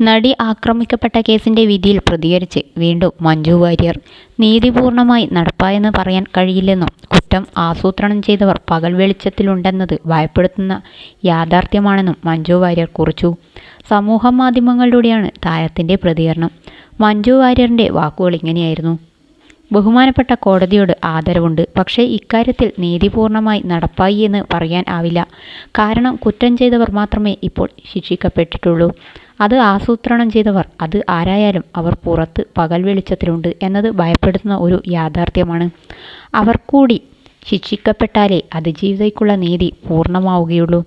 നടി ആക്രമിക്കപ്പെട്ട കേസിന്റെ വിധിയിൽ പ്രതികരിച്ച് വീണ്ടും മഞ്ജു വാര്യർ. നീതിപൂർണമായി നടപ്പായെന്ന് പറയാൻ കഴിയില്ലെന്നും കുറ്റം ആസൂത്രണം ചെയ്തവർ പകൽ വെളിച്ചത്തിലുണ്ടെന്നത് ഭയപ്പെടുത്തുന്ന യാഥാർത്ഥ്യമാണെന്നും മഞ്ജു വാര്യർ കുറിച്ചു. സമൂഹമാധ്യമങ്ങളിലൂടെയാണ് താരത്തിന്റെ പ്രതികരണം. മഞ്ജു വാര്യറിന്റെ വാക്കുകൾ ഇങ്ങനെയായിരുന്നു: ബഹുമാനപ്പെട്ട കോടതിയോട് ആദരവുണ്ട്. പക്ഷേ ഇക്കാര്യത്തിൽ നീതിപൂർണമായി നടപ്പായി എന്ന് പറയാൻ ആവില്ല. കാരണം കുറ്റം ചെയ്തവർ മാത്രമേ ഇപ്പോൾ ശിക്ഷിക്കപ്പെട്ടിട്ടുള്ളൂ. അത് ആസൂത്രണം ചെയ്തവർ, അത് ആരായാലും അവർ പുറത്ത് പകൽ വെളിച്ചത്തിലുണ്ട് എന്നത് ഭയപ്പെടുത്തുന്ന ഒരു യാഥാർത്ഥ്യമാണ്. അവർ കൂടി ശിക്ഷിക്കപ്പെട്ടാലേ അതിജീവിതയ്ക്കുള്ള നീതി പൂർണ്ണമാവുകയുള്ളൂ.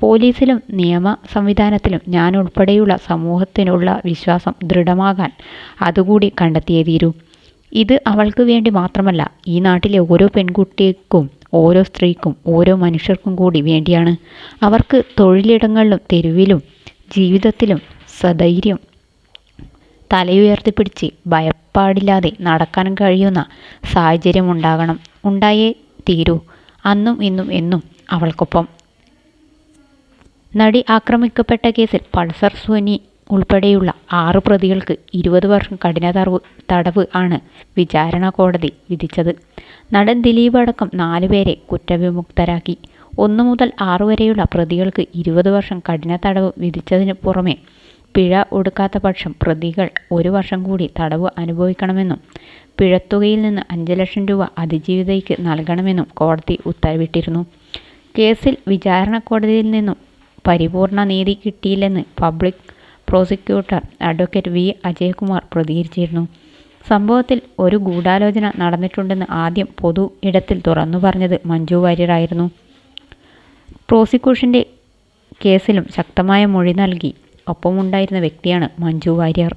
പോലീസിലും നിയമ സംവിധാനത്തിലും ഞാനുൾപ്പെടെയുള്ള സമൂഹത്തിനുള്ള വിശ്വാസം ദൃഢമാകാൻ അതുകൂടി കണ്ടെത്തിയേ തീരൂ. ഇത് അവൾക്ക് വേണ്ടി മാത്രമല്ല, ഈ നാട്ടിലെ ഓരോ പെൺകുട്ടിക്കും, ഓരോ സ്ത്രീക്കും, ഓരോ മനുഷ്യർക്കും കൂടി വേണ്ടിയാണ്. അവർക്ക് തൊഴിലിടങ്ങളിലും തെരുവിലും ജീവിതത്തിലും സധൈര്യം തലയുയർത്തിപ്പിടിച്ച് ഭയപ്പാടില്ലാതെ നടക്കാൻ കഴിയുന്ന സാഹചര്യം ഉണ്ടായേ തീരൂ. അന്നും ഇന്നും എന്നും അവൾക്കൊപ്പം. നടി ആക്രമിക്കപ്പെട്ട കേസിൽ പൾസർ സുനി ഉൾപ്പെടെയുള്ള 6 പ്രതികൾക്ക് 20 വർഷം കഠിന തടവ് ആണ് വിചാരണ കോടതി വിധിച്ചത്. നടൻ ദിലീപ് അടക്കം 4 പേരെ കുറ്റവിമുക്തരാക്കി. 1 മുതൽ 6 വരെയുള്ള പ്രതികൾക്ക് 20 വർഷം കഠിന തടവ് വിധിച്ചതിന് പുറമെ പിഴ ഒടുക്കാത്ത പക്ഷം പ്രതികൾ 1 വർഷം കൂടി തടവ് അനുഭവിക്കണമെന്നും പിഴത്തുകയിൽ നിന്ന് 5 ലക്ഷം രൂപ അതിജീവിതയ്ക്ക് നൽകണമെന്നും കോടതി ഉത്തരവിട്ടിരുന്നു. കേസിൽ വിചാരണ കോടതിയിൽ നിന്നും പരിപൂർണ നീതി കിട്ടിയില്ലെന്ന് public prosecutor advocate V Ajayakumar പ്രതികരിച്ചിരുന്നു. സംഭവത്തിൽ ഒരു ഗൂഢാലോചന നടന്നിട്ടുണ്ടെന്ന് ആദ്യം പൊതു ഇടത്തിൽ തുറന്നു പറഞ്ഞത് മഞ്ജു വാര്യരായിരുന്നു. പ്രോസിക്യൂഷന്റെ കേസിലും ശക്തമായ മൊഴി നൽകി ഒപ്പമുണ്ടായിരുന്ന വ്യക്തിയാണ് മഞ്ജു വാര്യർ.